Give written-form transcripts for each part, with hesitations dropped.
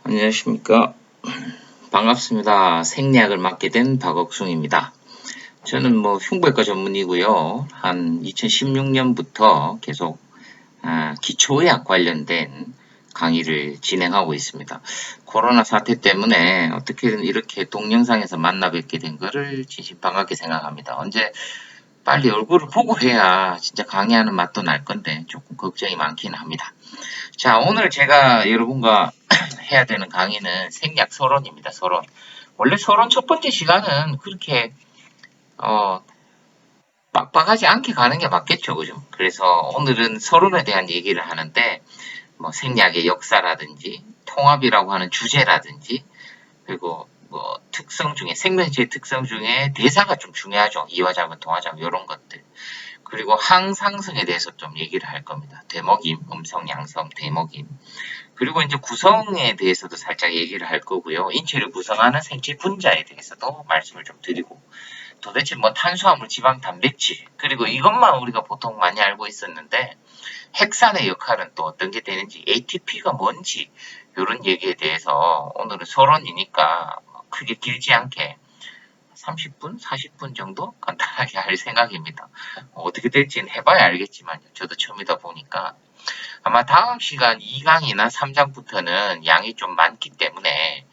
안녕하십니까. 반갑습니다. 생리학을 맡게 된 박옥순입니다. 저는 흉부외과 전문이고요. 한 2016년부터 계속 기초의학 관련된 강의를 진행하고 있습니다. 코로나 사태 때문에 어떻게든 이렇게 동영상에서 만나 뵙게 된 거를 진심 반갑게 생각합니다. 언제 빨리 얼굴을 보고 해야 진짜 강의하는 맛도 날 건데 조금 걱정이 많긴 합니다. 자, 오늘 제가 여러분과 해야 되는 강의는 생략 서론입니다. 서론. 원래 서론 첫 번째 시간은 그렇게 어, 빡빡하지 않게 가는 게 맞겠죠, 그죠? 그래서 오늘은 서론에 대한 얘기를 하는데 생략의 역사라든지 통합이라고 하는 주제라든지 그리고 특성 중에 생명체의 특성 중에 대사가 좀 중요하죠. 이화자분, 동화자분 이런 것들. 그리고 항상성에 대해서 좀 얘기를 할 겁니다. 대먹임, 음성, 양성, 대먹임. 그리고 이제 구성에 대해서도 살짝 얘기를 할 거고요. 인체를 구성하는 생체 분자에 대해서도 말씀을 좀 드리고 도대체 탄수화물, 지방, 단백질 그리고 이것만 우리가 보통 많이 알고 있었는데 핵산의 역할은 또 어떤 게 되는지 ATP가 뭔지 이런 얘기에 대해서 오늘은 서론이니까 크게 길지 않게 30분, 40분 정도 간단하게 할 생각입니다. 어떻게 될지는 해봐야 알겠지만 저도 처음이다 보니까 아마 다음 시간 2강이나 3장부터는 양이 좀 많기 때문에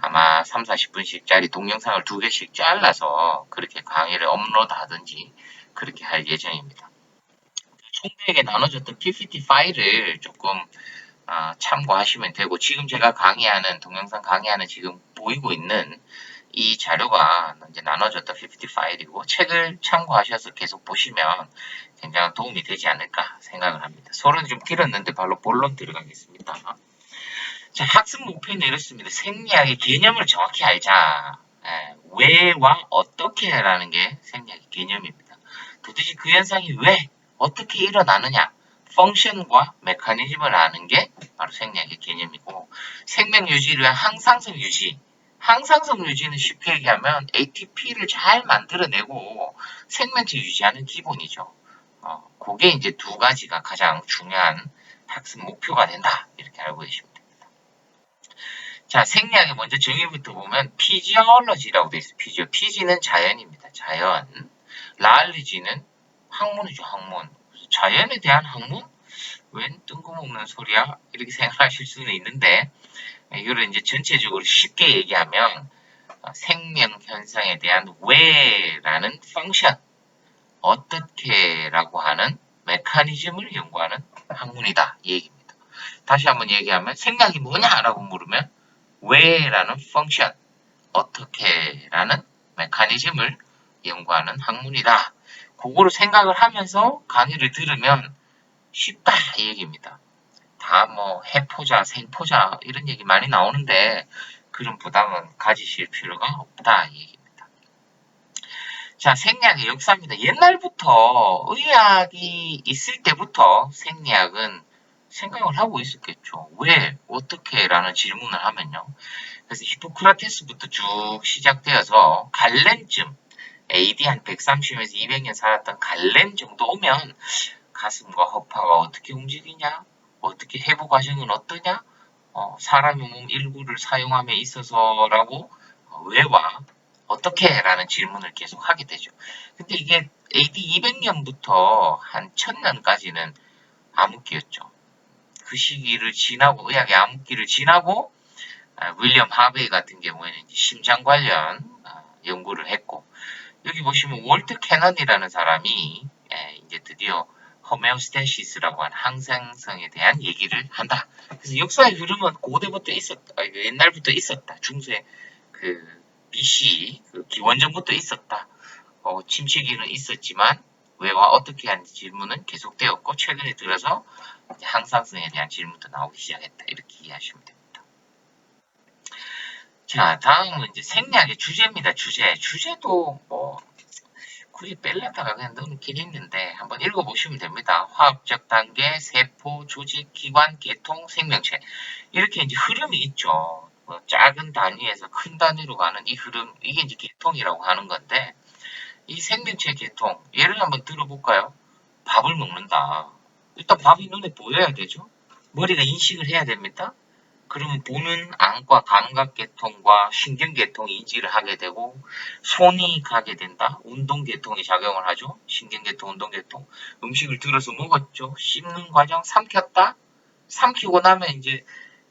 아마 3, 40분씩짜리 동영상을 2개씩 잘라서 그렇게 강의를 업로드하든지 그렇게 할 예정입니다. 총대에게 나눠줬던 PPT 파일을 조금 참고하시면 되고 지금 제가 강의하는 동영상 강의하는 지금 보이고 있는 이 자료가 이제 나눠줬던 PPT 파일이고 책을 참고하셔서 계속 보시면 굉장히 도움이 되지 않을까 생각을 합니다. 서론이 좀 길었는데 바로 본론 들어가겠습니다. 자, 학습 목표는 이렇습니다. 생리학의 개념을 정확히 알자. 왜와 어떻게라는 게 생리학의 개념입니다. 도대체 그 현상이 왜, 어떻게 일어나느냐, 펑션과 메커니즘을 아는 게 바로 생리학의 개념이고 생명 유지를 위한 항상성 유지, 항상성 유지는 쉽게 얘기하면 ATP를 잘 만들어내고 생명체 유지하는 기본이죠. 그게 이제 두 가지가 가장 중요한 학습 목표가 된다. 이렇게 알고 계십니다. 자, 생리학의 먼저 정의부터 보면 피지올로지라고 되어 있어요. 피지는 자연입니다. 자연. 라알리지는 학문이죠. 학문. 자연에 대한 학문? 웬 뜬금없는 소리야? 이렇게 생각하실 수는 있는데 이거를 이제 전체적으로 쉽게 얘기하면 생명 현상에 대한 왜라는 펑션, 어떻게라고 하는 메커니즘을 연구하는 학문이다. 이 얘기입니다. 다시 한번 얘기하면 생략이 뭐냐라고 물으면 왜라는 펑션, 어떻게라는 메커니즘을 연구하는 학문이다. 그거를 생각을 하면서 강의를 들으면 쉽다 이 얘기입니다. 다 해포자, 생포자 이런 얘기 많이 나오는데 그런 부담은 가지실 필요가 없다 이 얘기입니다. 자, 생리학의 역사입니다. 옛날부터 의학이 있을 때부터 생리학은 생각을 하고 있었겠죠. 왜, 어떻게 라는 질문을 하면요. 그래서 히포크라테스부터 쭉 시작되어서 갈렌쯤 AD 한 130에서 200년 살았던 갈렌 정도 오면 가슴과 허파가 어떻게 움직이냐, 어떻게 회복 과정은 어떠냐, 사람의 몸 일부를 사용함에 있어서라고 왜와 어떻게라는 질문을 계속 하게 되죠. 근데 이게 AD 200년부터 한 1000년까지는 암흑기였죠. 그 시기를 지나고 의학의 암흑기를 지나고 윌리엄 하베이 같은 경우에는 심장 관련 연구를 했고 여기 보시면 월트 캐넌이라는 사람이 이제 드디어 호메오스테시스라고 하는 항상성에 대한 얘기를 한다. 그래서 역사의 흐름은 고대부터 있었다. 옛날부터 있었다. 중세 그 BC 그 기원전부터 있었다. 침체기는 있었지만 왜와 어떻게 하는지 질문은 계속되었고 최근에 들어서 항상성에 대한 질문도 나오기 시작했다. 이렇게 이해하시면 됩니다. 자, 다음은 이제 생략의 주제입니다. 주제도 굳이 뺄려다가 그냥 넣긴 했는데 한번 읽어보시면 됩니다. 화학적 단계, 세포, 조직, 기관, 계통, 생명체 이렇게 이제 흐름이 있죠. 작은 단위에서 큰 단위로 가는 이 흐름 이게 이제 계통이라고 하는 건데 이 생명체 계통 예를 한번 들어볼까요? 밥을 먹는다. 일단 밥이 눈에 보여야 되죠. 머리가 인식을 해야 됩니다. 그러면 보는 안과 감각계통과 신경계통이 인지를 하게 되고 손이 가게 된다. 운동계통이 작용을 하죠. 신경계통, 운동계통. 음식을 들어서 먹었죠. 씹는 과정 삼켰다. 삼키고 나면 이제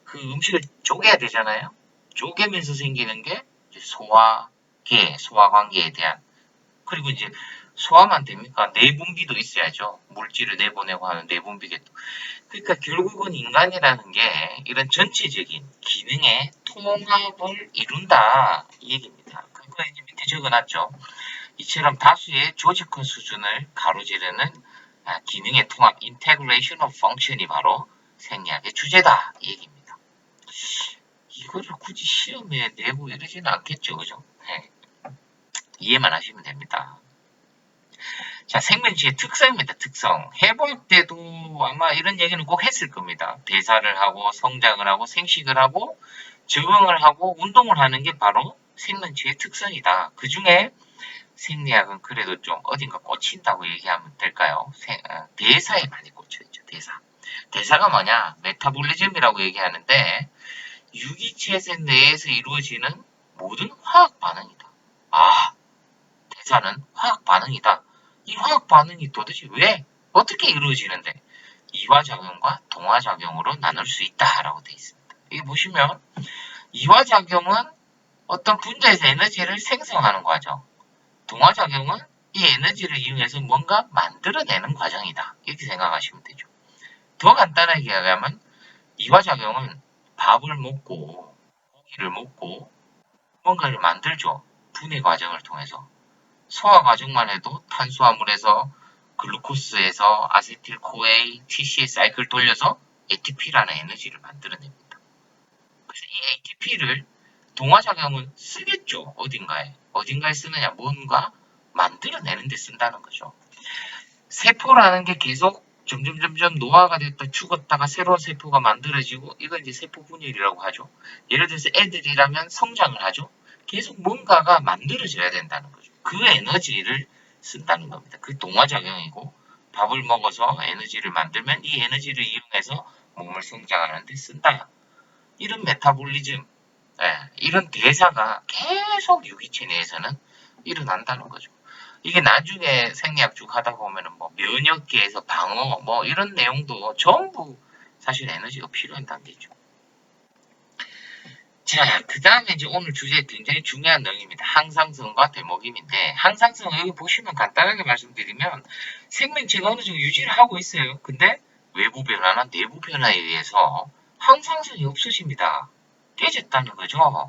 그 음식을 쪼개야 되잖아요. 쪼개면서 생기는 게 이제 소화관계에 대한. 그리고 이제 소화만 됩니까? 내분비도 있어야죠. 물질을 내보내고 하는 내분비계통. 그러니까 결국은 인간이라는 게 이런 전체적인 기능의 통합을 이룬다 이 얘기입니다. 그거 이제 밑에 적어놨죠. 이처럼 다수의 조직화 수준을 가로지르는 기능의 통합, integration of function이 바로 생리학의 주제다 이 얘기입니다. 이거를 굳이 시험에 내고 이러지는 않겠죠, 그죠? 네. 이해만 하시면 됩니다. 자, 생명체의 특성입니다. 특성. 해볼 때도 아마 이런 얘기는 꼭 했을 겁니다. 대사를 하고 성장을 하고 생식을 하고 적응을 하고 운동을 하는 게 바로 생명체의 특성이다. 그 중에 생리학은 그래도 좀 어딘가 꽂힌다고 얘기하면 될까요? 대사에 많이 꽂혀있죠. 대사. 대사가 뭐냐? 메타볼리즘이라고 얘기하는데 유기체 내에서 이루어지는 모든 화학 반응이다. 아, 대사는 화학 반응이다. 이 화학 반응이 도대체 왜 어떻게 이루어지는데 이화작용과 동화작용으로 나눌 수 있다라고 되어 있습니다. 여기 보시면 이화작용은 어떤 분자에서 에너지를 생성하는 과정, 동화작용은 이 에너지를 이용해서 뭔가 만들어내는 과정이다. 이렇게 생각하시면 되죠. 더 간단하게 이야기하면 이화작용은 밥을 먹고 고기를 먹고 뭔가를 만들죠. 분해 과정을 통해서. 소화 과정만 해도 탄수화물에서 글루코스에서 아세틸코에 TCA 사이클 돌려서 ATP라는 에너지를 만들어냅니다. 그래서 이 ATP를 동화작용은 쓰겠죠. 어딘가에 쓰느냐. 뭔가 만들어내는 데 쓴다는 거죠. 세포라는 게 계속 점점 노화가 됐다 죽었다가 새로운 세포가 만들어지고 이건 이제 세포 분열이라고 하죠. 예를 들어서 애들이라면 성장을 하죠. 계속 뭔가가 만들어져야 된다는 거죠. 그 에너지를 쓴다는 겁니다. 그 동화작용이고 밥을 먹어서 에너지를 만들면 이 에너지를 이용해서 몸을 성장하는 데 쓴다. 이런 메타볼리즘, 이런 대사가 계속 유기체 내에서는 일어난다는 거죠. 이게 나중에 생리학 쭉 하다 보면은 뭐 면역계에서 방어 뭐 이런 내용도 전부 사실 에너지가 필요한 단계죠. 자, 그 다음에 이제 오늘 주제 굉장히 중요한 내용입니다. 항상성과 대목임인데, 항상성 여기 보시면 간단하게 말씀드리면, 생명체가 어느 정도 유지를 하고 있어요. 근데 외부 변화나 내부 변화에 의해서 항상성이 없어집니다. 깨졌다는 거죠.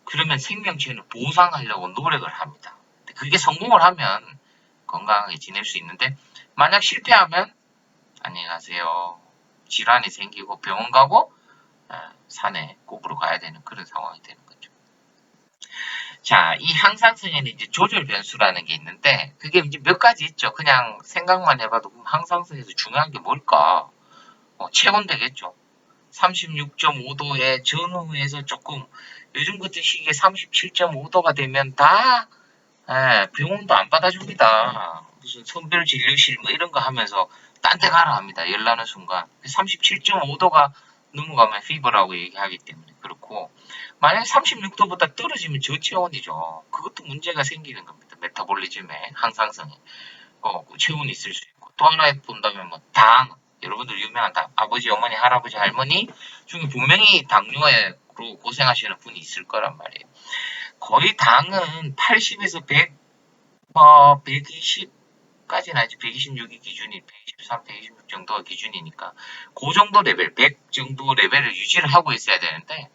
그러면 생명체는 보상하려고 노력을 합니다. 그게 성공을 하면 건강하게 지낼 수 있는데, 만약 실패하면, 안녕히 가세요. 질환이 생기고 병원 가고, 산에 꼽으러 가야 되는 그런 상황이 되는 거죠. 자, 이 항상성에는 이제 조절 변수라는 게 있는데, 그게 이제 몇 가지 있죠. 그냥 생각만 해봐도 항상성에서 중요한 게 뭘까? 체온 되겠죠. 36.5도에 전후에서 조금 요즘 같은 시기에 37.5도가 되면 다 병원도 안 받아줍니다. 무슨 선별진료실 뭐 이런 거 하면서 딴 데 가라 합니다. 열나는 순간 37.5도가 넘어가면 피버라고 얘기하기 때문에 그렇고 만약에 36도보다 떨어지면 저체온이죠. 그것도 문제가 생기는 겁니다. 메타볼리즘에 항상성에 체온이 있을 수 있고 또 하나 본다면 뭐 당 여러분들 유명한 당 아버지 어머니 할아버지 할머니 중에 분명히 당뇨로 고생하시는 분이 있을 거란 말이에요. 거의 당은 80에서 100, 120까지는 아니지 126이 기준이 123, 126 정도가 기준이니까 그 정도 레벨, 100 정도 레벨을 유지를 하고 있어야 되는데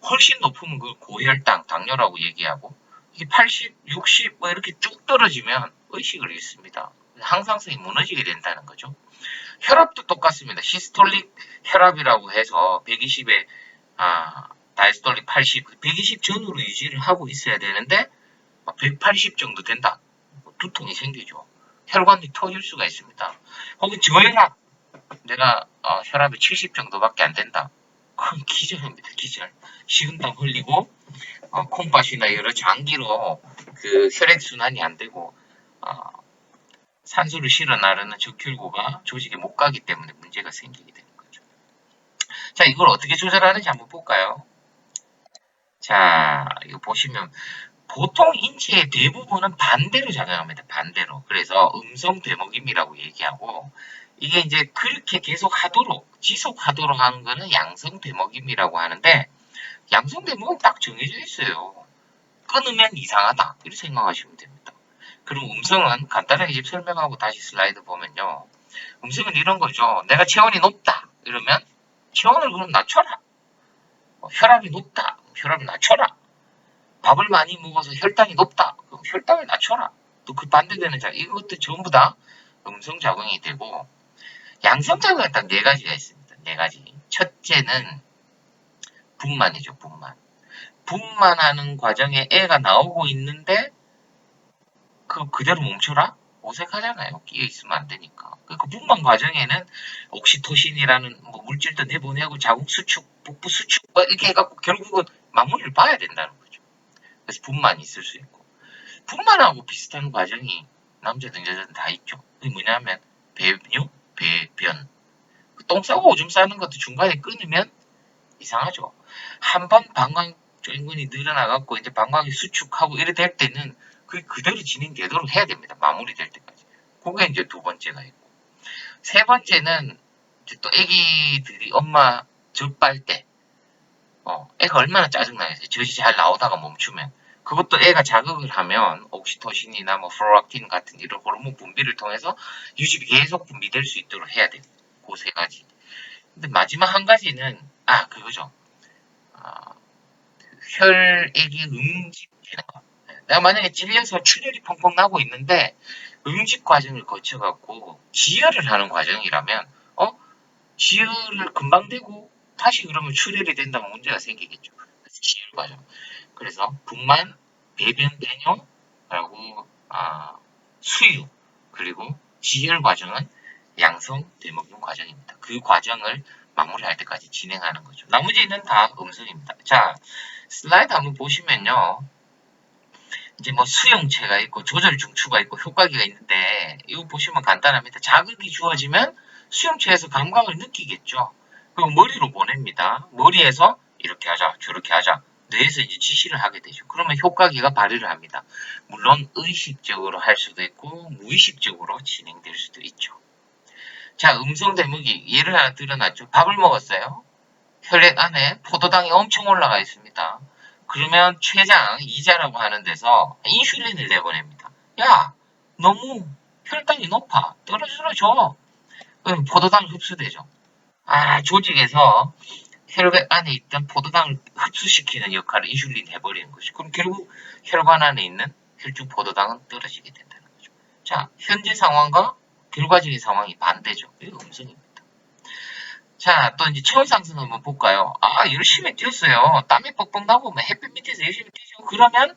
훨씬 높으면 그 고혈당, 당뇨라고 얘기하고 이게 80, 60 뭐 이렇게 쭉 떨어지면 의식을 잃습니다. 항상성이 무너지게 된다는 거죠. 혈압도 똑같습니다. 시스톨릭 혈압이라고 해서 120에 다이스톨릭 80, 120 전후로 유지를 하고 있어야 되는데 180 정도 된다. 두통이 생기죠. 혈관이 터질 수가 있습니다. 혹은 저혈압, 내가 혈압이 70 정도밖에 안 된다. 그건 기절입니다. 기절. 식은땀 흘리고 콩팥이나 여러 장기로 그 혈액순환이 안 되고 산소를 실어 나르는 적혈구가 조직에 못 가기 때문에 문제가 생기게 되는 거죠. 자, 이걸 어떻게 조절하는지 한번 볼까요? 자, 이거 보시면 보통 인체의 대부분은 반대로 작용합니다. 반대로. 그래서 음성 되먹임이라고 얘기하고 이게 이제 그렇게 계속 하도록 지속하도록 하는 거는 양성 되먹임이라고 하는데 양성 되먹은 딱 정해져 있어요. 끊으면 이상하다. 이렇게 생각하시면 됩니다. 그럼 음성은 간단하게 지금 설명하고 다시 슬라이드 보면요. 음성은 이런 거죠. 내가 체온이 높다. 이러면 체온을 그럼 낮춰라. 혈압이 높다. 혈압을 낮춰라. 밥을 많이 먹어서 혈당이 높다. 그럼 혈당을 낮춰라. 또 그 반대되는 자 이것도 전부 다 음성 작용이 되고 양성 작용은 딱 네 가지가 있습니다. 네 가지. 첫째는 분만이죠. 분만. 분만하는 과정에 애가 나오고 있는데 그대로 멈춰라? 어색하잖아요. 끼어 있으면 안 되니까. 그 분만 과정에는 옥시토신이라는 뭐 물질도 내보내고 자국 수축, 복부 수축 이렇게 해갖고 결국은 마무리를 봐야 된다는 거죠. 그래서 분만이 있을 수 있고 분만하고 비슷한 과정이 남자든 여자든 다 있죠. 그게 뭐냐면 배뇨, 배변. 똥 싸고 오줌 싸는 것도 중간에 끊으면 이상하죠. 한번 방광전군이 늘어나갖고 이제 방광이 수축하고 이래 될 때는 그게 그대로 진행되도록 해야 됩니다. 마무리될 때까지. 그게 이제 두 번째가 있고. 세 번째는 이제 또 애기들이 엄마 젖빨 때, 애가 얼마나 짜증나겠어요. 젖이 잘 나오다가 멈추면. 그것도 애가 자극을 하면 옥시토신이나 뭐 프로락틴 같은 이런 호르몬 분비를 통해서 유집이 계속 분비될 수 있도록 해야 돼요. 그 세 가지. 근데 마지막 한 가지는 그거죠. 혈액이 응집되는 거. 내가 만약에 찔려서 출혈이 펑펑 나고 있는데 응집 과정을 거쳐갖고 지혈을 하는 과정이라면 지혈을 금방 되고 다시 그러면 출혈이 된다면 문제가 생기겠죠. 그래서 지혈 과정. 그래서 분만, 배변 배뇨라고 수유 그리고 지혈 과정은 양성 되먹는 과정입니다. 그 과정을 마무리할 때까지 진행하는 거죠. 나머지는 다 음성입니다. 자, 슬라이드 한번 보시면요. 이제 뭐 수용체가 있고 조절 중추가 있고 효과기가 있는데 이거 보시면 간단합니다. 자극이 주어지면 수용체에서 감각을 느끼겠죠. 그럼 머리로 보냅니다. 머리에서 이렇게 하자, 저렇게 하자. 뇌에서 이제 지시를 하게 되죠. 그러면 효과기가 발휘를 합니다. 물론 의식적으로 할 수도 있고 무의식적으로 진행될 수도 있죠. 자, 음성 대목이 예를 하나 드러났죠. 밥을 먹었어요. 혈액 안에 포도당이 엄청 올라가 있습니다. 그러면 췌장, 이자라고 하는 데서 인슐린을 내보냅니다. 야, 너무 혈당이 높아. 떨어져. 그럼 포도당이 흡수되죠. 조직에서 혈액 안에 있던 포도당을 흡수시키는 역할을 인슐린이 해버리는 것이죠. 그럼 결국 혈관 안에 있는 혈중 포도당은 떨어지게 된다는 거죠. 자, 현재 상황과 결과적인 상황이 반대죠. 이거 음성입니다. 자, 또 이제 체온 상승 한번 볼까요? 열심히 뛰었어요. 땀이 뻑뻑 나고 햇빛 밑에서 열심히 뛰죠. 그러면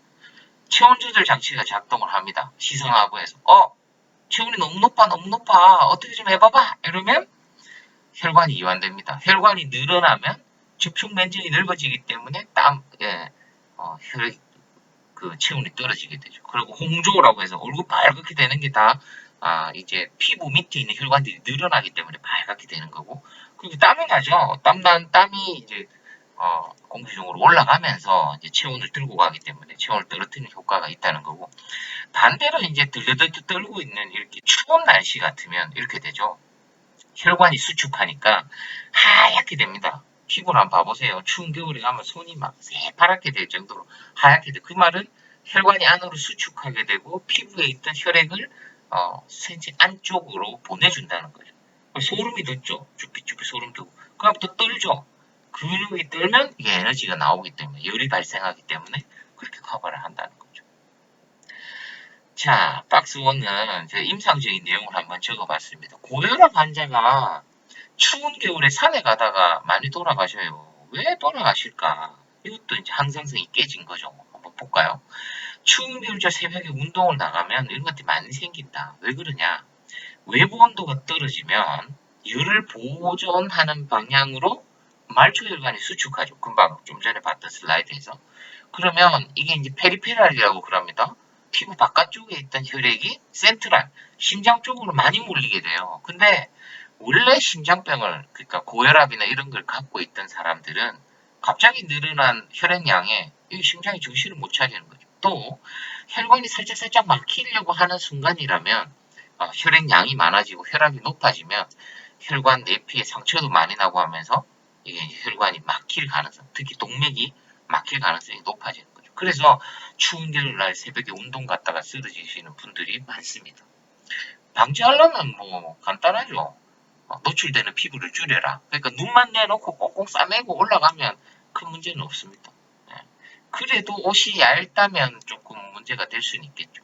체온 조절 장치가 작동을 합니다. 시상하부에서. 체온이 너무 높아. 어떻게 좀 해봐봐. 이러면 혈관이 이완됩니다. 혈관이 늘어나면 접촉 면적이 넓어지기 때문에 체온이 떨어지게 되죠. 그리고 홍조라고 해서 얼굴 빨갛게 되는 게 다 이제 피부 밑에 있는 혈관들이 늘어나기 때문에 빨갛게 되는 거고, 그리고 땀이 나죠. 땀이 이제 공기 중으로 올라가면서 이제 체온을 들고 가기 때문에 체온을 떨어뜨리는 효과가 있다는 거고, 반대로 이제 들들들 떨고 있는 이렇게 추운 날씨 같으면 이렇게 되죠. 혈관이 수축하니까 하얗게 됩니다. 피부를 한번 봐보세요. 추운 겨울에 가면 손이 막 새파랗게 될 정도로 하얗게 돼. 그 말은 혈관이 안으로 수축하게 되고 피부에 있던 혈액을 생체 안쪽으로 보내준다는 거죠. 소름이 돋죠. 주피주피 소름 돋고. 그럼 또 떨죠. 근육이 떨면 이게 에너지가 나오기 때문에 열이 발생하기 때문에 그렇게 커버를 한다는 거죠. 자, 박스 1은 제가 임상적인 내용을 한번 적어봤습니다. 고혈압 환자가 추운 겨울에 산에 가다가 많이 돌아가셔요. 왜 돌아가실까? 이것도 이제 항상성이 깨진 거죠. 한번 볼까요? 추운 겨울철 새벽에 운동을 나가면 이런 것들이 많이 생긴다. 왜 그러냐? 외부 온도가 떨어지면 열을 보존하는 방향으로 말초혈관이 수축하죠. 금방 좀 전에 봤던 슬라이드에서. 그러면 이게 이제 페리페랄이라고 그럽니다. 피부 바깥쪽에 있던 혈액이 센트럴, 심장 쪽으로 많이 몰리게 돼요. 근데 원래 심장병을, 그러니까 고혈압이나 이런 걸 갖고 있던 사람들은 갑자기 늘어난 혈액량에 이 심장이 정신을 못 차리는 거죠. 또 혈관이 살짝 막히려고 하는 순간이라면 혈액량이 많아지고 혈압이 높아지면 혈관 내피에 상처도 많이 나고 하면서 이게 혈관이 막힐 가능성, 특히 동맥이 막힐 가능성이 높아지는 거죠. 그래서 추운 겨울날 새벽에 운동 갔다가 쓰러지시는 분들이 많습니다. 방지하려면 뭐 간단하죠. 노출되는 피부를 줄여라. 그러니까 눈만 내놓고 꽁꽁 싸매고 올라가면 큰 문제는 없습니다. 예. 그래도 옷이 얇다면 조금 문제가 될 수는 있겠죠.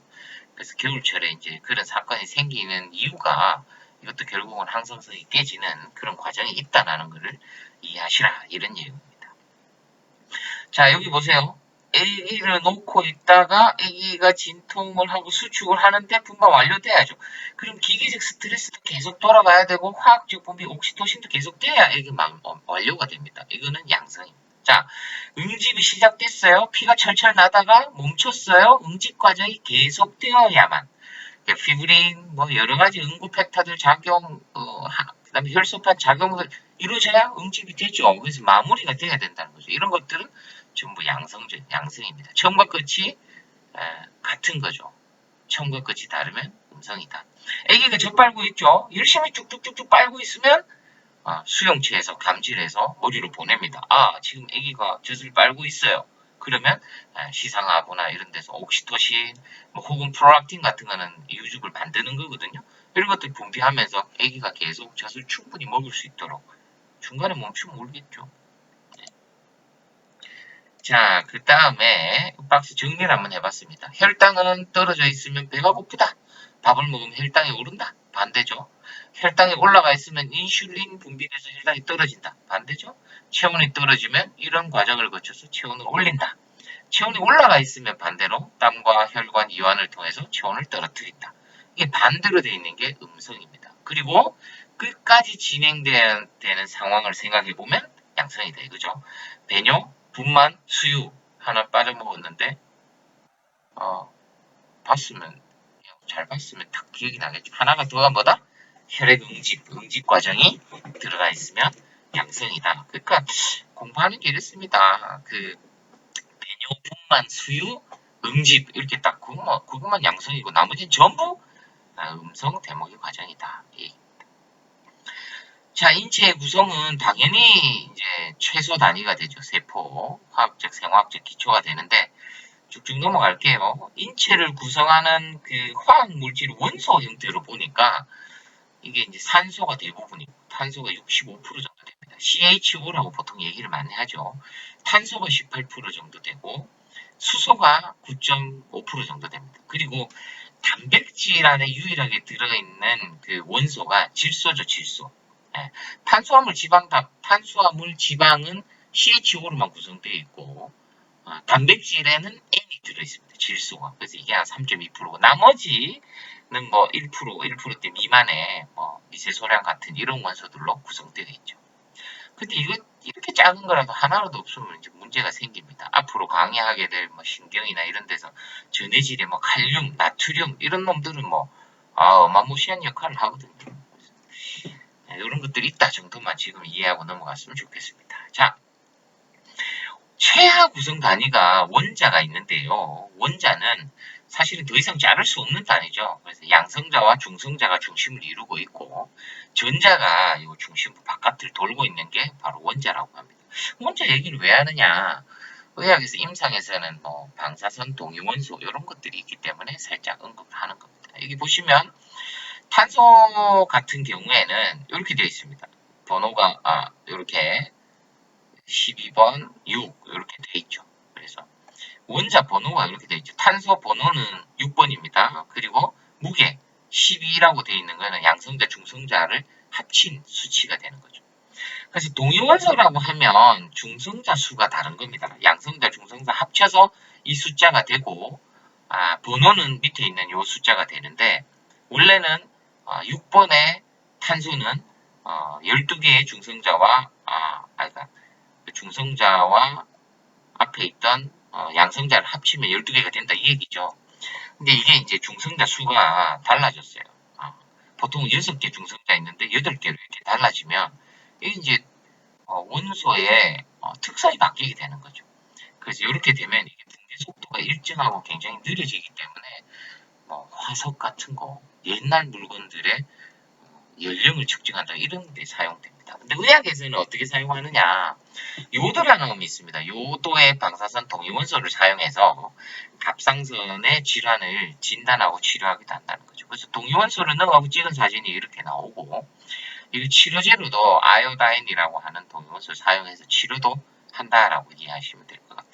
그래서 겨울철에 이제 그런 사건이 생기는 이유가 이것도 결국은 항상성이 깨지는 그런 과정이 있다는 것을 이해하시라, 이런 얘기입니다. 자, 여기 보세요. 아기를 놓고 있다가 아기가 진통을 하고 수축을 하는데 분만 완료돼야죠. 그럼 기계적 스트레스도 계속 돌아가야 되고 화학적 분비 옥시토신도 계속 돼야 아기 완료가 됩니다. 이거는 양성입니다. 자, 응집이 시작됐어요. 피가 철철 나다가 멈췄어요. 응집 과정이 계속되어야만 피브린 뭐 여러 가지 응급 팩터들 작용, 그다음에 혈소판 작용을 이루어져야 응집이 되죠. 그래서 마무리가 돼야 된다는 거죠. 이런 것들은 전부 양성입니다. 처음과 끝이 같은 거죠. 처음과 끝이 다르면 음성이다. 아기가 젖 빨고 있죠. 열심히 쭉쭉쭉쭉 빨고 있으면 수용체에서 감지를 해서 머리로 보냅니다. 지금 아기가 젖을 빨고 있어요. 그러면 시상하거나 이런 데서 옥시토신 뭐 혹은 프롤락틴 같은 거는 유죽을 만드는 거거든요. 이런 것들 분비하면서 아기가 계속 젖을 충분히 먹을 수 있도록 중간에 멈추면 울겠죠. 자, 그 다음에 박스 정리를 한번 해봤습니다. 혈당은 떨어져 있으면 배가 고프다. 밥을 먹으면 혈당이 오른다. 반대죠. 혈당이 올라가 있으면 인슐린 분비돼서 혈당이 떨어진다. 반대죠. 체온이 떨어지면 이런 과정을 거쳐서 체온을 올린다. 체온이 올라가 있으면 반대로 땀과 혈관 이완을 통해서 체온을 떨어뜨린다. 이게 반대로 되어 있는 게 음성입니다. 그리고 끝까지 진행되는 상황을 생각해보면 양성이다. 이거죠. 배뇨, 분만, 수유 하나 빠져먹었는데 잘 봤으면 딱 기억이 나겠죠. 하나가 더가 뭐다? 혈액 응집 과정이 들어가 있으면 양성이다. 그러니까 공부하는 게 이렇습니다. 그 배뇨, 분만, 수유, 응집 이렇게 딱 그것만 양성이고 나머지는 전부 음성 대목의 과정이다. 자, 인체의 구성은 당연히 이제 최소 단위가 되죠. 세포, 화학적, 생화학적 기초가 되는데 쭉쭉 넘어갈게요. 인체를 구성하는 그 화학 물질 원소 형태로 보니까 이게 이제 산소가 대부분이고 탄소가 65% 정도 됩니다. CHO라고 보통 얘기를 많이 하죠. 탄소가 18% 정도 되고 수소가 9.5% 정도 됩니다. 그리고 단백질 안에 유일하게 들어있는 그 원소가 질소죠, 질소. 탄수화물 지방은 CHO로만 구성되어 있고 단백질에는 N이 들어있습니다. 질소가. 그래서 이게 한 3.2%고 나머지는 뭐 1%대 미만의 뭐 미세소량 같은 이런 원소들로 구성되어 있죠. 근데 이거 이렇게 작은 거라도 하나라도 없으면 이제 문제가 생깁니다. 앞으로 강의하게 될 뭐 신경이나 이런 데서 전해질의 뭐 칼륨, 나트륨 이런 놈들은 뭐 어마무시한 역할을 하거든요. 이런 것들이 있다 정도만 지금 이해하고 넘어갔으면 좋겠습니다. 자, 최하 구성 단위가 원자가 있는데요. 원자는 사실은 더 이상 자를 수 없는 단위죠. 그래서 양성자와 중성자가 중심을 이루고 있고 전자가 이 중심부 바깥을 돌고 있는 게 바로 원자라고 합니다. 원자 얘기를 왜 하느냐? 의학에서 임상에서는 뭐 방사선, 동위원소 이런 것들이 있기 때문에 살짝 언급하는 겁니다. 여기 보시면 탄소 같은 경우에는 이렇게 되어 있습니다. 번호가 이렇게 12번, 6 이렇게 되어 있죠. 그래서 원자 번호가 이렇게 되어 있죠. 탄소 번호는 6번입니다. 그리고 무게 12라고 되어 있는 거는 양성자, 중성자를 합친 수치가 되는 거죠. 그래서 동위원소라고 하면 중성자 수가 다른 겁니다. 양성자, 중성자 합쳐서 이 숫자가 되고 번호는 밑에 있는 이 숫자가 되는데 원래는 6번의 탄소는 12개의 중성자와 중성자와 앞에 있던 양성자를 합치면 12개가 된다 이 얘기죠. 근데 이게 이제 중성자 수가 달라졌어요. 보통 6개 중성자 있는데 8개로 이렇게 달라지면 이게 이제 원소의 특성이 바뀌게 되는 거죠. 그래서 이렇게 되면 이게 붕괴 속도가 일정하고 굉장히 느려지기 때문에 화석 같은 거, 옛날 물건들의 연령을 측정한다 이런 데 사용됩니다. 근데 의학에서는 어떻게 사용하느냐? 요도라는 이 있습니다. 요도의 방사선 동위원소를 사용해서 갑상선의 질환을 진단하고 치료하기도 한다는 거죠. 그래서 동위원소를 넣어가고 찍은 사진이 이렇게 나오고, 이 치료제로도 아이오다인이라고 하는 동위원소를 사용해서 치료도 한다라고 이해하시면 될 것 같아요.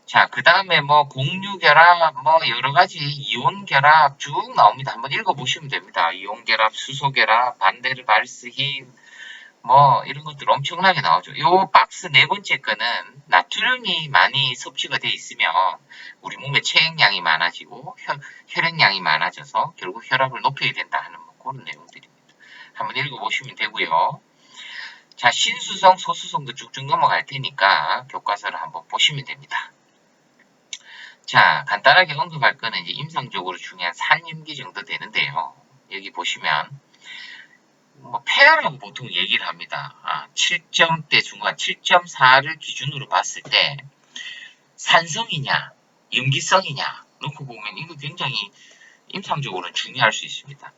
자, 그 다음에 공유결합, 여러가지 이온결합 쭉 나옵니다. 한번 읽어보시면 됩니다. 이온결합, 수소결합, 반데르발스 힘, 이런 것들 엄청나게 나오죠. 요 박스 네 번째 거는 나트륨이 많이 섭취가 돼 있으면 우리 몸에 체액량이 많아지고 혈액량이 많아져서 결국 혈압을 높여야 된다 하는 그런 내용들입니다. 한번 읽어보시면 되고요. 자, 신수성, 소수성도 쭉쭉 넘어갈 테니까 교과서를 한번 보시면 됩니다. 자, 간단하게 언급할 거는 이제 임상적으로 중요한 산염기 정도 되는데요. 여기 보시면 폐하라고 보통 얘기를 합니다. 7점대 중간 7.4를 기준으로 봤을 때 산성이냐, 염기성이냐 놓고 보면 이거 굉장히 임상적으로는 중요할 수 있습니다.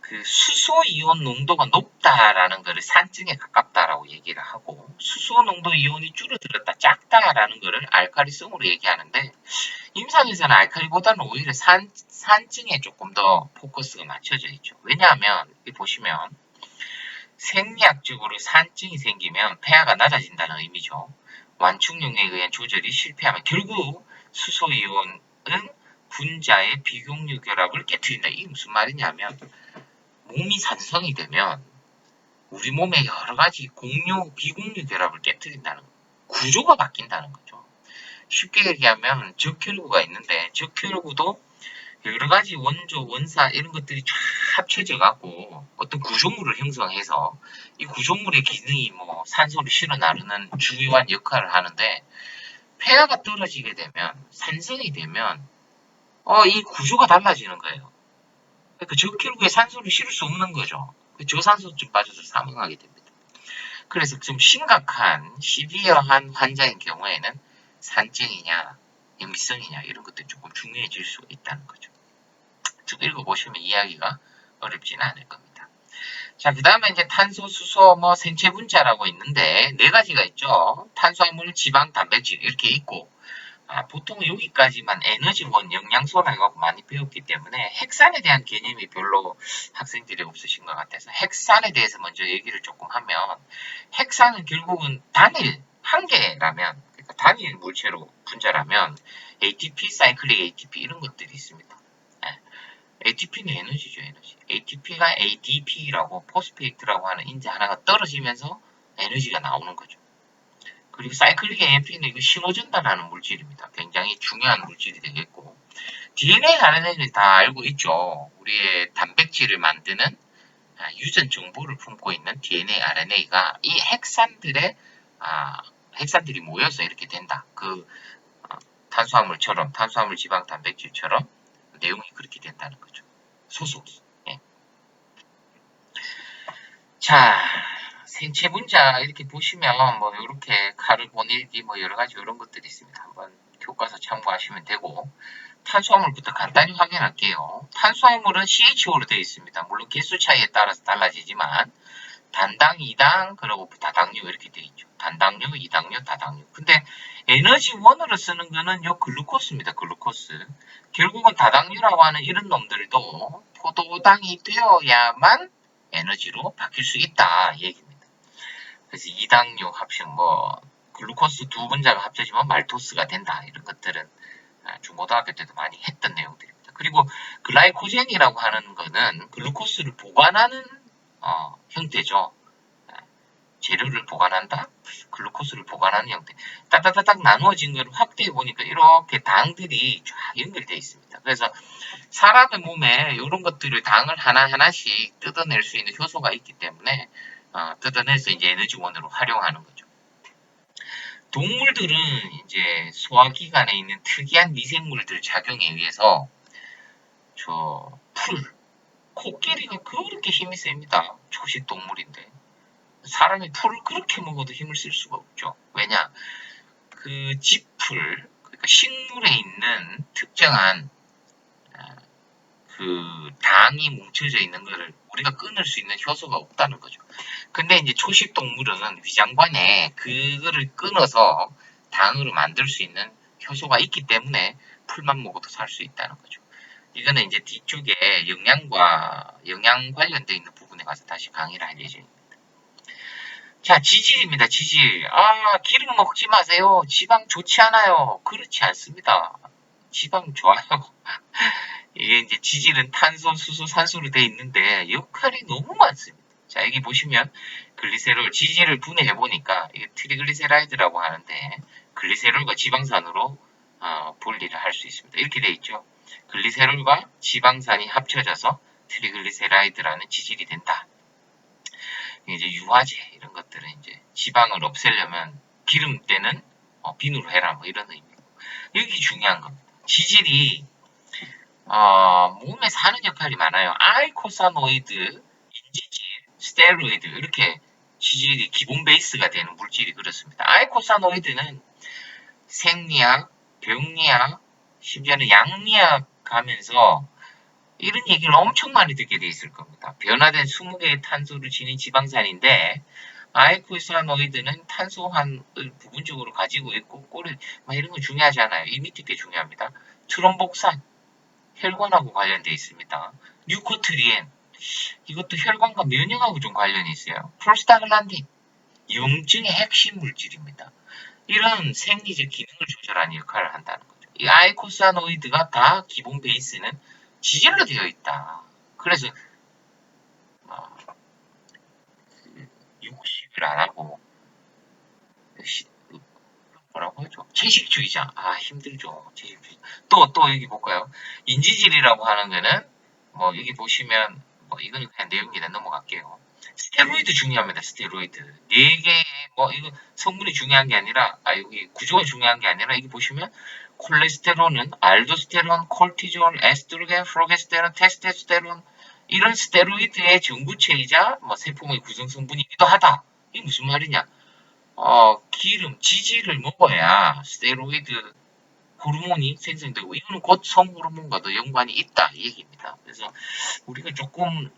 그 수소 이온 농도가 높다라는 것을 산증에 가깝다라고 얘기를 하고 수소 농도 이온이 줄어들었다, 작다라는 것을 알칼리성으로 얘기하는데 임상에서는 알칼리보다는 오히려 산증에 조금 더 포커스가 맞춰져 있죠. 왜냐하면 여기 보시면 생리학적으로 산증이 생기면 폐하가 낮아진다는 의미죠. 완충용에 의한 조절이 실패하면 결국 수소이온은 분자의 비공유 결합을 깨뜨린다. 이게 무슨 말이냐면 몸이 산성이 되면 우리 몸의 여러 가지 공유, 비공유 결합을 깨뜨린다는 거예요. 구조가 바뀐다는 거죠. 쉽게 얘기하면 적혈구가 있는데 적혈구도 여러 가지 원조, 원사 이런 것들이 쫙 합쳐져 갖고 어떤 구조물을 형성해서 이 구조물의 기능이 산소를 실어 나르는 중요한 역할을 하는데 폐하가 떨어지게 되면 산성이 되면 이 구조가 달라지는 거예요. 그러니까 적혈구에 산소를 실을 수 없는 거죠. 저산소증 빠져서 사망하게 됩니다. 그래서 좀 심각한 시비어한 환자인 경우에는 산증이냐 염기성이냐 이런 것들이 조금 중요해질 수 있다는 거죠. 쭉 읽어보시면 이해하기가 어렵지는 않을 겁니다. 자, 그 다음에 이제 탄소, 수소, 생체 분자라고 있는데 네 가지가 있죠. 탄수화물, 지방, 단백질 이렇게 있고 보통 여기까지만 에너지원, 영양소라 해갖고 많이 배웠기 때문에 핵산에 대한 개념이 별로 학생들이 없으신 것 같아서 핵산에 대해서 먼저 얘기를 조금 하면 핵산은 결국은 단일, 한 개라면 그러니까 단일 물체로 분자라면 ATP, 사이클릭 ATP 이런 것들이 있습니다. ATP는 에너지죠, 에너지. ATP가 ADP라고 포스페이트라고 하는 인자 하나가 떨어지면서 에너지가 나오는 거죠. 그리고 사이클릭 AMP는 이거 신호 전달하는 물질입니다. 굉장히 중요한 물질이 되겠고 DNA, RNA는 다 알고 있죠. 우리의 단백질을 만드는 유전 정보를 품고 있는 DNA, RNA가 이 핵산들이 모여서 이렇게 된다. 탄수화물처럼, 탄수화물, 지방, 단백질처럼 내용이 그렇게 된다는 거죠. 소속이. 예. 자, 생체 분자 이렇게 보시면 이렇게 카르보닐기 여러 가지 이런 것들이 있습니다. 한번 교과서 참고하시면 되고 탄수화물부터 간단히 확인할게요. 탄수화물은 CHO로 되어 있습니다. 물론 개수 차이에 따라서 달라지지만 단당, 2당, 그리고 다당류 이렇게 되어 있죠. 단당류, 2당류, 다당류. 근데 에너지원으로 쓰는 거는 요 글루코스입니다. 글루코스. 결국은 다당류라고 하는 이런 놈들도 포도당이 되어야만 에너지로 바뀔 수 있다 이 얘기입니다. 그래서 2당류 합식 글루코스 두 분자가 합쳐지면 말토스가 된다. 이런 것들은 중고등학교 때도 많이 했던 내용들입니다. 그리고 글라이코젠이라고 하는 거는 글루코스를 보관하는 형태죠. 재료를 보관한다? 글루코스를 보관하는 형태. 딱딱딱딱 나누어진 걸 확대해 보니까 이렇게 당들이 쫙 연결되어 있습니다. 그래서 사람의 몸에 이런 것들을 당을 하나하나씩 뜯어낼 수 있는 효소가 있기 때문에 뜯어내서 이제 에너지원으로 활용하는 거죠. 동물들은 이제 소화기관에 있는 특이한 미생물들 작용에 의해서 풀, 코끼리가 그렇게 힘이 셉니다. 초식 동물인데. 사람이 풀을 그렇게 먹어도 힘을 쓸 수가 없죠. 왜냐? 그 지풀, 그러니까 식물에 있는 특정한 그 당이 뭉쳐져 있는 거를 우리가 끊을 수 있는 효소가 없다는 거죠. 근데 이제 초식 동물은 위장관에 그거를 끊어서 당으로 만들 수 있는 효소가 있기 때문에 풀만 먹어도 살 수 있다는 거죠. 이거는 이제 뒤쪽에 영양 관련되어 있는 부분에 가서 다시 강의를 할 예정입니다. 자, 지질입니다. 지질. 아, 기름 먹지 마세요. 지방 좋지 않아요. 그렇지 않습니다. 지방 좋아요. 이게 이제 지질은 탄소, 수소, 산소로 되어 있는데 역할이 너무 많습니다. 자, 여기 보시면 글리세롤, 지질을 분해해 보니까 이게 트리글리세라이드라고 하는데 글리세롤과 지방산으로 분리를 할 수 있습니다. 이렇게 되어 있죠. 글리세롤과 지방산이 합쳐져서 트리글리세라이드라는 지질이 된다. 이제 유화제 이런 것들은 이제 지방을 없애려면 기름 때는 비누로 해라 뭐 이런 의미고. 여기 중요한 겁니다. 지질이 몸에 사는 역할이 많아요. 아이코사노이드, 인지질, 스테로이드 이렇게 지질이 기본 베이스가 되는 물질이 그렇습니다. 아이코사노이드는 생리학, 병리학, 심지어는 양리학 가면서 이런 얘기를 엄청 많이 듣게 돼 있을 겁니다. 변화된 20개의 탄소를 지닌 지방산인데 아이코사노이드는 탄소환을 부분적으로 가지고 있고 꼬리 이런 거 중요하지 않아요. 이 밑에 게 중요합니다. 트롬복산 혈관하고 관련되어 있습니다. 뉴코트리엔 이것도 혈관과 면역하고 좀 관련이 있어요. 프로스타글란딘 염증의 핵심 물질입니다. 이런 생리적 기능을 조절하는 역할을 한다는 거죠. 이 아이코사노이드가 다 기본 베이스는 지질로 되어 있다. 그래서 육식을 안 하고 뭐라고 하죠? 채식주의자. 힘들죠. 채식주의자. 또 여기 볼까요? 인지질이라고 하는 거는 여기 보시면 이거는 그냥 내용기다 넘어갈게요. 스테로이드 중요합니다. 스테로이드. 4개의 이거 성분이 중요한 게 아니라 여기 구조가 중요한 게 아니라 여기 보시면 콜레스테롤은 알도스테론, 콜티졸, 에스트로겐, 프로게스테론, 테스토스테론 이런 스테로이드의 전구체이자 세포의 구성 성분이기도 하다. 이게 무슨 말이냐? 기름, 지질을 먹어야 스테로이드 호르몬이 생성되고 이거는 곧 성호르몬과도 연관이 있다 이 얘기입니다. 그래서 우리가 조금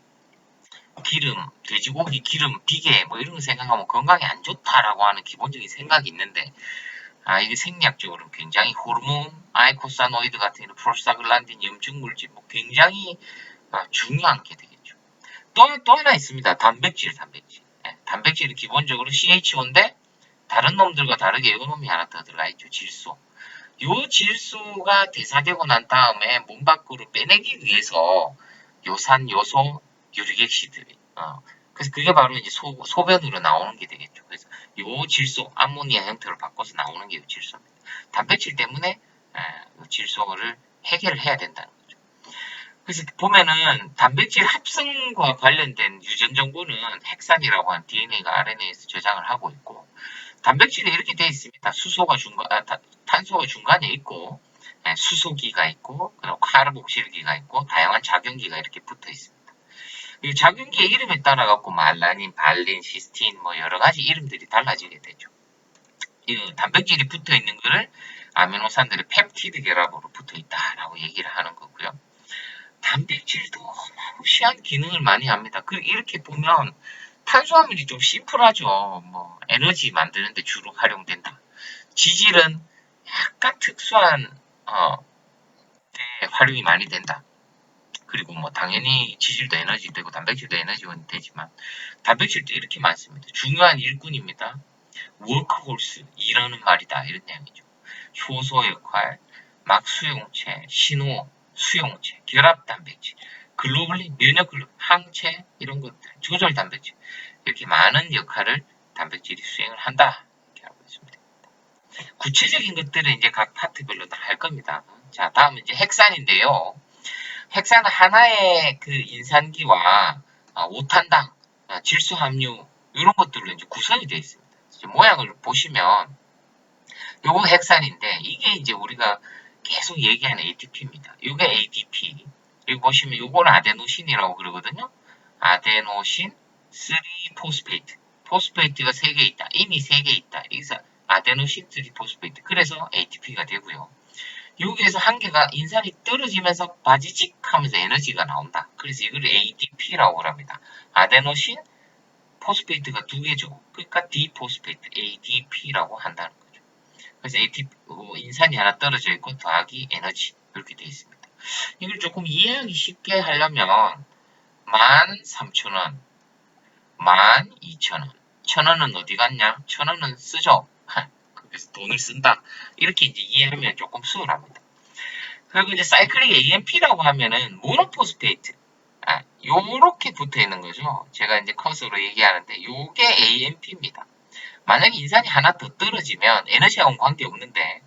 기름, 돼지고기 기름, 비계 이런 거 생각하면 건강에 안 좋다라고 하는 기본적인 생각이 있는데 이게 생리학적으로 굉장히 호르몬, 아이코사노이드 같은 이런 프로스타글란딘, 염증물질 굉장히 중요한 게 되겠죠. 또 하나 있습니다. 단백질. 단백질은 기본적으로 CH5인데 다른 놈들과 다르게 요 놈이 하나 더 들어가 있죠. 질소. 요 질소가 대사되고 난 다음에 몸 밖으로 빼내기 위해서 요산, 요소, 유릭액시드. 그래서 그게 바로 이제 소변으로 나오는 게 되겠죠. 그래서 요 질소, 암모니아 형태로 바꿔서 나오는 게 요 질소입니다. 단백질 때문에 요 질소를 해결을 해야 된다는 거죠. 그래서 보면은 단백질 합성과 관련된 유전 정보는 핵산이라고 하는 DNA가 RNA에서 저장을 하고 있고 단백질이 이렇게 되어 있습니다. 탄소가 중간에 있고 수소기가 있고 카르복실기가 있고 다양한 작용기가 이렇게 붙어 있습니다. 이 작용기의 이름에 따라 갖고 알라닌, 발린, 시스틴 여러 가지 이름들이 달라지게 되죠. 이 단백질이 붙어 있는 것을 아미노산들의 펩티드 결합으로 붙어 있다라고 얘기를 하는 거고요. 단백질도 어마무시한 기능을 많이 합니다. 이렇게 보면 탄수화물이 좀 심플하죠. 에너지 만드는데 주로 활용된다. 지질은 약간 특수한 데 활용이 많이 된다. 그리고 당연히 지질도 에너지 되고 단백질도 에너지원이 되지만 단백질도 이렇게 많습니다. 중요한 일꾼입니다. 워크홀스, 일하는 말이다. 이런 내용이죠. 효소 역할, 막수용체, 신호, 수용체, 결합 단백질, 글로불린, 면역 글로불린, 항체 이런 것들, 조절 단백질 이렇게 많은 역할을 단백질이 수행을 한다. 이렇게 하고 있습니다. 구체적인 것들은 이제 각 파트별로 다 할 겁니다. 자, 다음은 이제 핵산인데요. 핵산은 하나의 그 인산기와 오탄당, 질소 함유 이런 것들로 이제 구성이 되어 있습니다. 모양을 보시면 요거 핵산인데 이게 이제 우리가 계속 얘기하는 ATP입니다. 요게 ADP. 여기 보시면 요거는 아데노신이라고 그러거든요. 아데노신 3포스페이트. 포스페이트가 3개 있다. 이미 3개 있다. 여기서 아데노신 3포스페이트. 그래서 ATP가 되고요. 여기에서 한 개가 인산이 떨어지면서 바지직 하면서 에너지가 나온다. 그래서 이걸 ADP라고 합니다. 아데노신 포스페이트가 2개죠. 그러니까 디포스페이트, ADP라고 한다는 거죠. 그래서 ATP, 인산이 하나 떨어져 있고 더하기 에너지 이렇게 되어 있습니다. 이걸 조금 이해하기 쉽게 하려면 13,000원, 12,000원, 1,000원은 어디 갔냐? 1,000원은 쓰죠. 그래서 돈을 쓴다. 이렇게 이제 이해하면 조금 수월합니다. 그리고 이제 사이클릭 AMP라고 하면은 모노포스페이트. 요렇게 붙어 있는 거죠. 제가 이제 커서로 얘기하는데 요게 AMP입니다. 만약에 인산이 하나 더 떨어지면 에너지하고는 관계없는데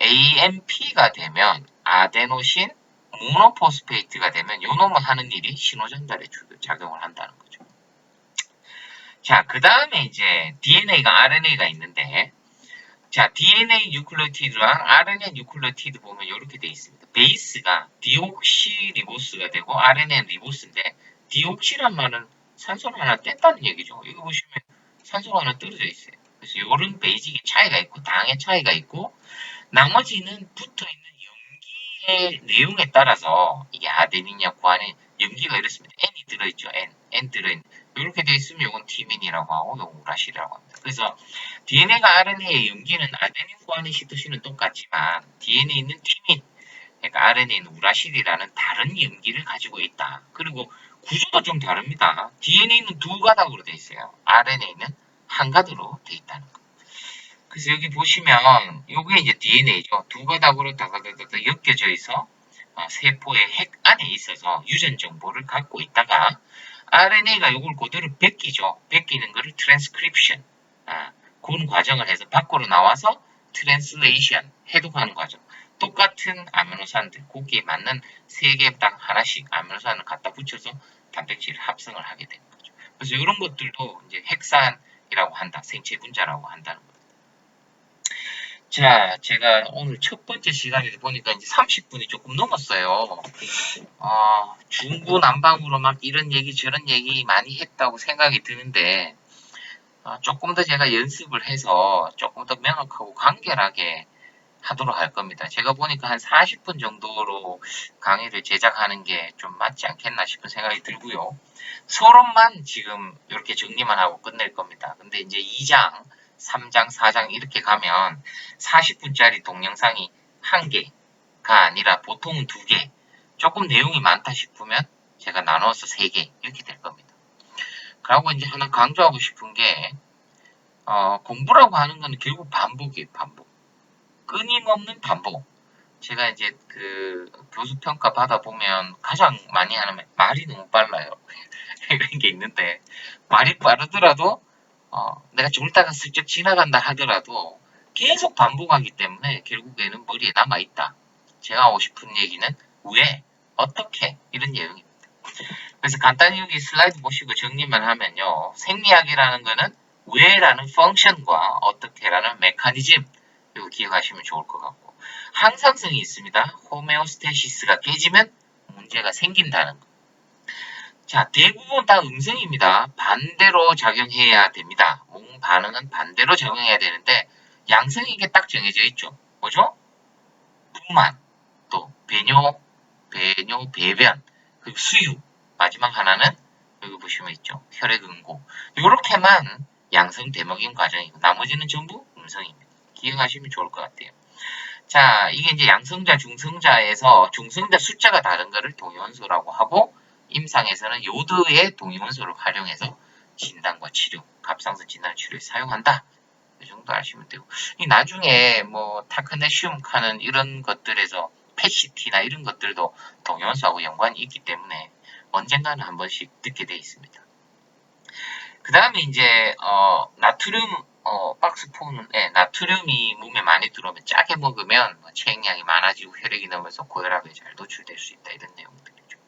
AMP가 되면 아데노신 모노포스페이트가 되면 요 놈은 하는 일이 신호전달에 작용을 한다는 거죠. 자, 그 다음에 이제 DNA가 RNA가 있는데 자, DNA 뉴클레오티드랑 RNA 뉴클레오티드 보면 이렇게 돼 있습니다. 베이스가 디옥시리보스가 되고 RNA는 리보스인데 디옥시란 말은 산소를 하나 뗐다는 얘기죠. 이거 보시면 산소가 하나 떨어져 있어요. 그래서 이런 베이직의 차이가 있고 당의 차이가 있고 나머지는 붙어있는 염기의 내용에 따라서 이게 아데닌이냐 구아닌 염기가 이렇습니다. N이 들어있죠. N 들어있는 이렇게 돼 있으면 이건 티민이라고 하고 이건 우라실이라고 합니다. 그래서 DNA가 RNA의 염기는 아데닌, 구아닌, 시토신은 똑같지만 DNA는 티민, 그러니까 RNA는 우라실이라는 다른 염기를 가지고 있다. 그리고 구조도 좀 다릅니다. DNA는 2가닥으로 돼 있어요. RNA는 1가닥으로 돼 있다는 거. 그래서 여기 보시면 이게 이제 DNA죠. 2가닥으로 다다다다 엮여져 있어 세포의 핵 안에 있어서 유전 정보를 갖고 있다가 RNA가 이걸 그대로 베끼죠. 베끼는 거를 트랜스크립션, 그런 과정을 해서 밖으로 나와서 트랜슬레이션, 해독하는 과정. 똑같은 아미노산들, 거기에 맞는 3개 딱 하나씩 아미노산을 갖다 붙여서 단백질을 합성을 하게 되는 거죠. 그래서 이런 것들도 이제 핵산이라고 한다, 생체 분자라고 한다는 거죠. 자, 제가 오늘 첫 번째 시간에서 보니까 이제 30분이 조금 넘었어요. 중구난방으로 막 이런 얘기 저런 얘기 많이 했다고 생각이 드는데 조금 더 제가 연습을 해서 조금 더 명확하고 간결하게 하도록 할 겁니다. 제가 보니까 한 40분 정도로 강의를 제작하는 게 좀 맞지 않겠나 싶은 생각이 들고요. 서론만 지금 이렇게 정리만 하고 끝낼 겁니다. 근데 이제 2장, 3장, 4장 이렇게 가면 40분짜리 동영상이 1개가 아니라 보통은 2개, 조금 내용이 많다 싶으면 제가 나눠서 3개 이렇게 될 겁니다. 그리고 이제 하나 강조하고 싶은 게 공부라고 하는 건 결국 반복이에요. 반복. 끊임없는 반복. 제가 이제 그 교수 평가 받아보면 가장 많이 하는 말이 너무 빨라요. 이런 게 있는데 말이 빠르더라도 내가 졸다가 슬쩍 지나간다 하더라도 계속 반복하기 때문에 결국에는 머리에 남아있다. 제가 하고 싶은 얘기는 왜, 어떻게 이런 내용입니다. 그래서 간단히 여기 슬라이드 보시고 정리만 하면요. 생리학이라는 거는 왜라는 펑션과 어떻게라는 메커니즘 이거 기억하시면 좋을 것 같고 항상성이 있습니다. 호메오스테시스가 깨지면 문제가 생긴다는 거. 자, 대부분 다 음성입니다. 반대로 작용해야 됩니다. 몸 반응은 반대로 작용해야 되는데 양성이 이게 딱 정해져 있죠. 뭐죠? 분만, 또 배뇨, 배변, 그리고 수유. 마지막 하나는 여기 보시면 있죠. 혈액응고. 이렇게만 양성 대먹임 과정이고 나머지는 전부 음성입니다. 기억하시면 좋을 것 같아요. 자, 이게 이제 양성자, 중성자에서 중성자 숫자가 다른 거를 동위원소라고 하고 임상에서는 요드의 동위원소를 활용해서 진단과 치료, 갑상선 진단 치료에 사용한다. 이 정도 아시면 되고 나중에 뭐 타크네슘 칸은 이런 것들에서 PET-CT나 이런 것들도 동위원소하고 연관이 있기 때문에 언젠가는 한 번씩 듣게 돼 있습니다. 그 다음에 이제 나트륨 박스폰은 나트륨이 몸에 많이 들어오면 짜게 먹으면 체액량이 많아지고 혈액이 넘어서 고혈압에 잘 노출될 수 있다 이런 내용들이죠.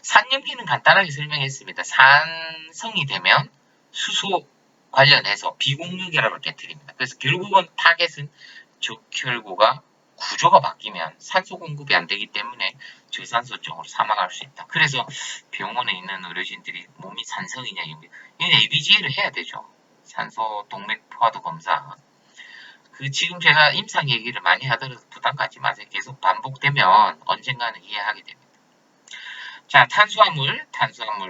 산염기는 간단하게 설명했습니다. 산성이 되면 수소 관련해서 비공유결합을 깨뜨립니다. 그래서 결국은 타겟은 적혈구가 구조가 바뀌면 산소 공급이 안 되기 때문에 저산소증으로 사망할 수 있다. 그래서 병원에 있는 의료진들이 몸이 산성이냐 이건 ABG를 해야 되죠. 산소 동맥 포화도 검사. 지금 제가 임상 얘기를 많이 하더라도 부담 갖지 마세요. 계속 반복되면 언젠가는 이해하게 됩니다. 자, 탄수화물,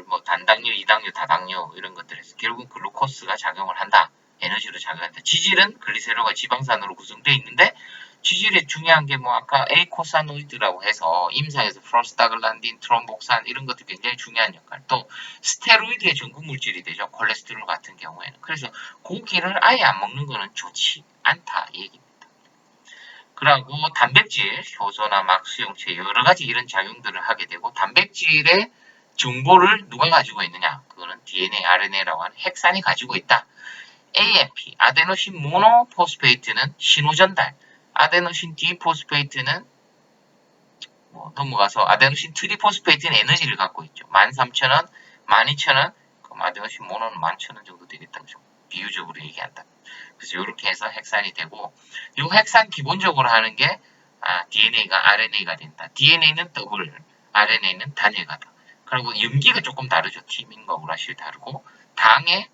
뭐 단당류, 이당류, 다당류 이런 것들에서 결국은 글루코스가 작용을 한다. 에너지로 작용한다. 지질은 글리세롤과 지방산으로 구성되어 있는데 지질에 중요한 게 뭐 아까 에이코사노이드라고 해서 임상에서 프로스타글란딘, 트롬복산 이런 것도 굉장히 중요한 역할. 또 스테로이드의 전구 물질이 되죠. 콜레스테롤 같은 경우에는. 그래서 고기를 아예 안 먹는 거는 좋지 않다 이 얘기입니다. 그리고 단백질, 효소나 막수용체 여러 가지 이런 작용들을 하게 되고 단백질의 정보를 누가 가지고 있느냐? 그거는 DNA, RNA라고 하는 핵산이 가지고 있다. AMP, 아데노신 모노포스페이트는 신호 전달, 아데노신 디포스페이트는 넘어가서 아데노신 트리포스페이트는 에너지를 갖고 있죠. 13,000원, 12,000원, 그럼 아데노신 모노는 11,000원 정도 되겠다고 좀 비유적으로 얘기한다. 그래서 이렇게 해서 핵산이 되고 이 핵산 기본적으로 하는 게 DNA가 RNA가 된다. DNA는 더블, RNA는 단일가다. 그리고 염기가 조금 다르죠. 티민과 우라실 다르고 당에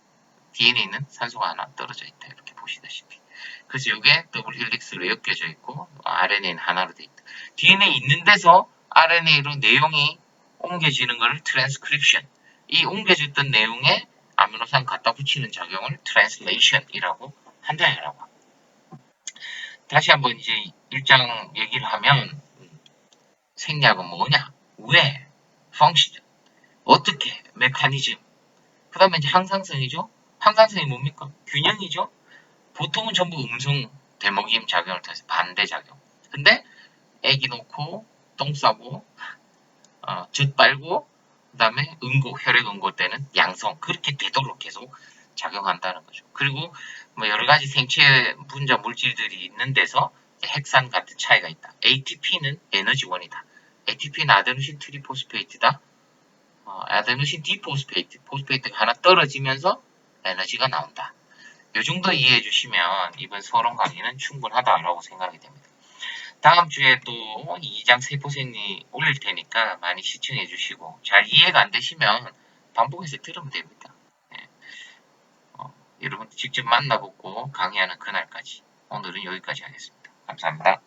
DNA는 산소가 하나 떨어져 있다. 이렇게 보시다시피. 그래서 이게 더블 헬릭스로 엮여져 있고 RNA는 하나로 돼 있다. DNA 있는 데서 RNA로 내용이 옮겨지는 것을 트랜스크립션. 이 옮겨졌던 내용에 아미노산 갖다 붙이는 작용을 트랜슬레이션이라고 한다라고. 다시 한번 이제 일장 얘기를 하면 생략은 뭐냐? 왜? 펑션. 어떻게? 메커니즘. 그 다음에 이제 항상성이죠. 항상성이 뭡니까? 균형이죠. 보통은 전부 음성 대먹임 작용을 통해서 반대작용. 근데 애기 놓고 똥 싸고 젖 빨고 그 다음에 혈액 응고 때는 양성 그렇게 되도록 계속 작용한다는 거죠. 그리고 뭐 여러 가지 생체 분자 물질들이 있는 데서 핵산 같은 차이가 있다. ATP는 에너지원이다. ATP는 아데노신 트리포스페이트다. 아데노신 디포스페이트, 포스페이트가 하나 떨어지면서 에너지가 나온다. 이 정도 이해해 주시면 이번 서론 강의는 충분하다라고 생각이 됩니다. 다음 주에 또 2장 세포생리 올릴 테니까 많이 시청해 주시고 잘 이해가 안 되시면 반복해서 들으면 됩니다. 네. 여러분 직접 만나보고 강의하는 그날까지 오늘은 여기까지 하겠습니다. 감사합니다.